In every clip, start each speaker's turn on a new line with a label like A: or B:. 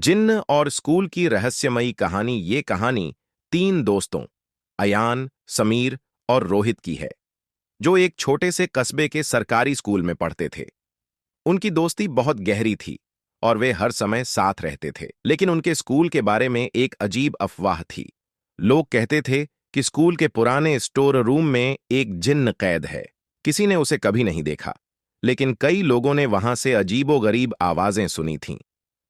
A: जिन्न और स्कूल की रहस्यमयी कहानी। ये कहानी तीन दोस्तों अयान, समीर और रोहित की है, जो एक छोटे से कस्बे के सरकारी स्कूल में पढ़ते थे। उनकी दोस्ती बहुत गहरी थी और वे हर समय साथ रहते थे। लेकिन उनके स्कूल के बारे में एक अजीब अफवाह थी। लोग कहते थे कि स्कूल के पुराने स्टोर रूम में एक जिन्न कैद है। किसी ने उसे कभी नहीं देखा, लेकिन कई लोगों ने वहां से अजीबोगरीब आवाजें सुनी थीं।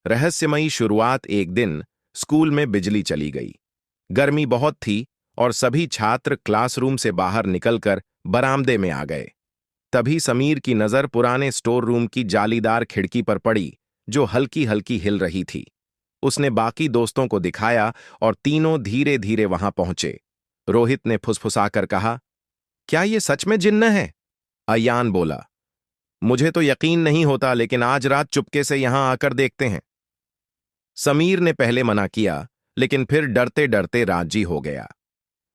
A: रहस्यमयी शुरुआत। एक दिन स्कूल में बिजली चली गई। गर्मी बहुत थी और सभी छात्र क्लासरूम से बाहर निकलकर बरामदे में आ गए। तभी समीर की नजर पुराने स्टोर रूम की जालीदार खिड़की पर पड़ी, जो हल्की हल्की हिल रही थी। उसने बाकी दोस्तों को दिखाया और तीनों धीरे धीरे वहां पहुंचे। रोहित ने फुसफुसाकर कहा, क्या ये सच में जिन्न है? अयान बोला, मुझे तो यकीन नहीं होता, लेकिन आज रात चुपके से यहां आकर देखते हैं। समीर ने पहले मना किया, लेकिन फिर डरते डरते राजी हो गया।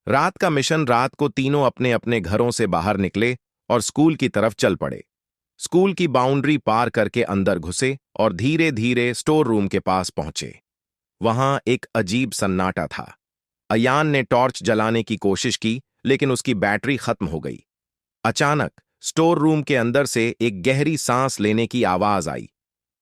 A: रात का मिशन रात को तीनों अपने अपने घरों से बाहर निकले और स्कूल की तरफ चल पड़े। स्कूल की बाउंड्री पार करके अंदर घुसे और धीरे धीरे स्टोर रूम के पास पहुंचे। वहां एक अजीब सन्नाटा था। अयान ने टॉर्च जलाने की कोशिश की, लेकिन उसकी बैटरी खत्म हो गई। अचानक स्टोर रूम के अंदर से एक गहरी सांस लेने की आवाज आई।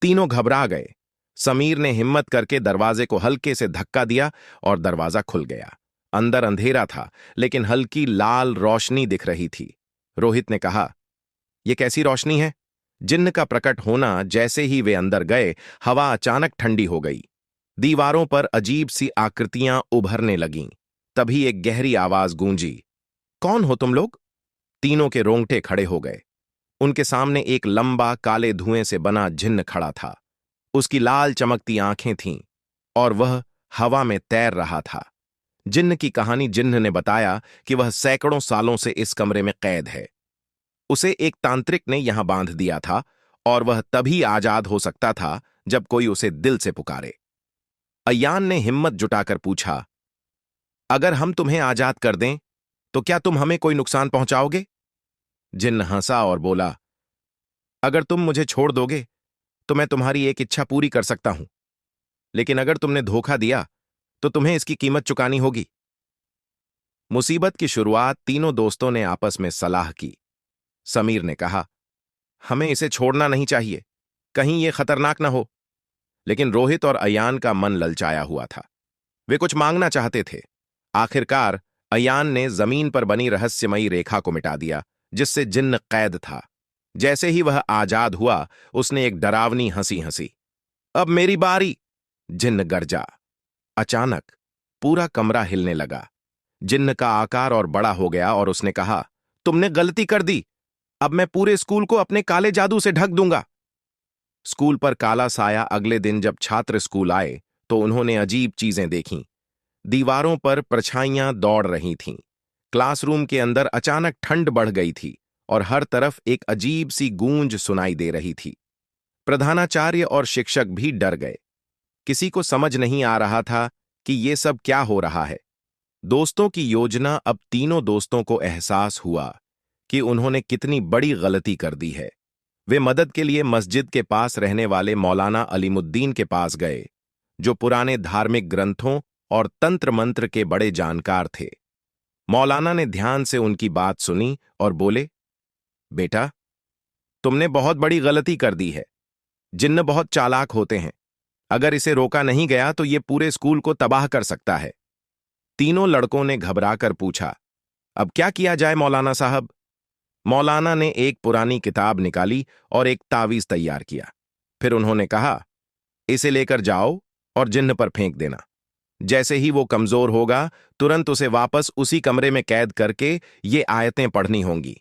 A: तीनों घबरा गए। समीर ने हिम्मत करके दरवाजे को हल्के से धक्का दिया और दरवाजा खुल गया। अंदर अंधेरा था, लेकिन हल्की लाल रोशनी दिख रही थी। रोहित ने कहा, यह कैसी रोशनी है? जिन्न का प्रकट होना। जैसे ही वे अंदर गए, हवा अचानक ठंडी हो गई। दीवारों पर अजीब सी आकृतियां उभरने लगीं। तभी एक गहरी आवाज गूंजी, कौन हो तुम लोग? तीनों के रोंगटे खड़े हो गए। उनके सामने एक लंबा काले धुएं से बना जिन्न खड़ा था। उसकी लाल चमकती आंखें थीं और वह हवा में तैर रहा था। जिन्न की कहानी। जिन्न ने बताया कि वह सैकड़ों सालों से इस कमरे में कैद है। उसे एक तांत्रिक ने यहां बांध दिया था और वह तभी आजाद हो सकता था जब कोई उसे दिल से पुकारे। अयान ने हिम्मत जुटाकर पूछा, अगर हम तुम्हें आजाद कर दें तो क्या तुम हमें कोई नुकसान पहुंचाओगे? जिन्न हंसा और बोला, अगर तुम मुझे छोड़ दोगे तो मैं तुम्हारी एक इच्छा पूरी कर सकता हूं, लेकिन अगर तुमने धोखा दिया तो तुम्हें इसकी कीमत चुकानी होगी। मुसीबत की शुरुआत। तीनों दोस्तों ने आपस में सलाह की। समीर ने कहा, हमें इसे छोड़ना नहीं चाहिए, कहीं यह खतरनाक ना हो। लेकिन रोहित और अयान का मन ललचाया हुआ था। वे कुछ मांगना चाहते थे। आखिरकार अयान ने जमीन पर बनी रहस्यमयी रेखा को मिटा दिया, जिससे जिन्न कैद था। जैसे ही वह आजाद हुआ, उसने एक डरावनी हंसी हंसी। अब मेरी बारी, जिन्न गरजा। अचानक पूरा कमरा हिलने लगा। जिन्न का आकार और बड़ा हो गया और उसने कहा, तुमने गलती कर दी। अब मैं पूरे स्कूल को अपने काले जादू से ढक दूंगा। स्कूल पर काला साया। अगले दिन जब छात्र स्कूल आए तो उन्होंने अजीब चीजें देखीं। दीवारों पर परछाइयां दौड़ रही थीं। क्लासरूम के अंदर अचानक ठंड बढ़ गई थी और हर तरफ एक अजीब सी गूंज सुनाई दे रही थी। प्रधानाचार्य और शिक्षक भी डर गए। किसी को समझ नहीं आ रहा था कि ये सब क्या हो रहा है। दोस्तों की योजना। अब तीनों दोस्तों को एहसास हुआ कि उन्होंने कितनी बड़ी गलती कर दी है। वे मदद के लिए मस्जिद के पास रहने वाले मौलाना अलीमुद्दीन के पास गए, जो पुराने धार्मिक ग्रंथों और तंत्र मंत्र के बड़े जानकार थे। मौलाना ने ध्यान से उनकी बात सुनी और बोले, बेटा, तुमने बहुत बड़ी गलती कर दी है। जिन्न बहुत चालाक होते हैं। अगर इसे रोका नहीं गया तो ये पूरे स्कूल को तबाह कर सकता है। तीनों लड़कों ने घबराकर पूछा, अब क्या किया जाए मौलाना साहब? मौलाना ने एक पुरानी किताब निकाली और एक तावीज तैयार किया। फिर उन्होंने कहा, इसे लेकर जाओ और जिन्न पर फेंक देना। जैसे ही वो कमजोर होगा, तुरंत उसे वापस उसी कमरे में कैद करके ये आयतें पढ़नी होंगी।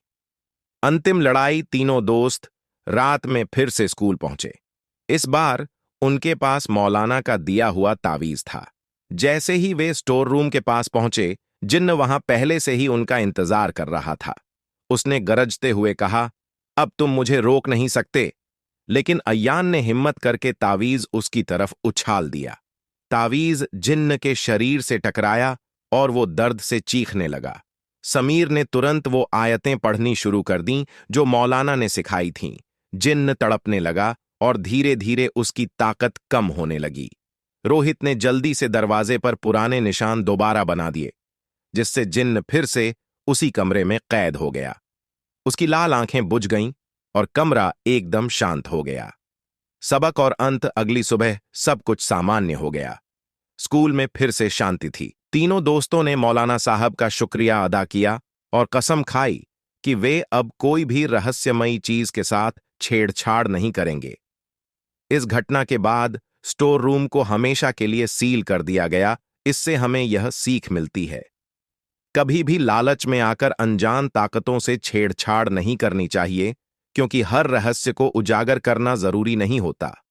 A: अंतिम लड़ाई। तीनों दोस्त रात में फिर से स्कूल पहुंचे। इस बार उनके पास मौलाना का दिया हुआ तावीज था। जैसे ही वे स्टोर रूम के पास पहुंचे, जिन्न वहां पहले से ही उनका इंतजार कर रहा था। उसने गरजते हुए कहा, अब तुम मुझे रोक नहीं सकते। लेकिन अयान ने हिम्मत करके तावीज उसकी तरफ उछाल दिया। तावीज जिन्न के शरीर से टकराया और वो दर्द से चीखने लगा। समीर ने तुरंत वो आयतें पढ़नी शुरू कर दीं जो मौलाना ने सिखाई थीं। जिन्न तड़पने लगा और धीरे धीरे उसकी ताकत कम होने लगी। रोहित ने जल्दी से दरवाजे पर पुराने निशान दोबारा बना दिए, जिससे जिन्न फिर से उसी कमरे में कैद हो गया। उसकी लाल आंखें बुझ गईं और कमरा एकदम शांत हो गया। सबक और अंत अगली सुबह सब कुछ सामान्य हो गया। स्कूल में फिर से शांति थी। तीनों दोस्तों ने मौलाना साहब का शुक्रिया अदा किया और कसम खाई कि वे अब कोई भी रहस्यमयी चीज के साथ छेड़छाड़ नहीं करेंगे। इस घटना के बाद स्टोर रूम को हमेशा के लिए सील कर दिया गया। इससे हमें यह सीख मिलती है, कभी भी लालच में आकर अनजान ताकतों से छेड़छाड़ नहीं करनी चाहिए, क्योंकि हर रहस्य को उजागर करना जरूरी नहीं होता।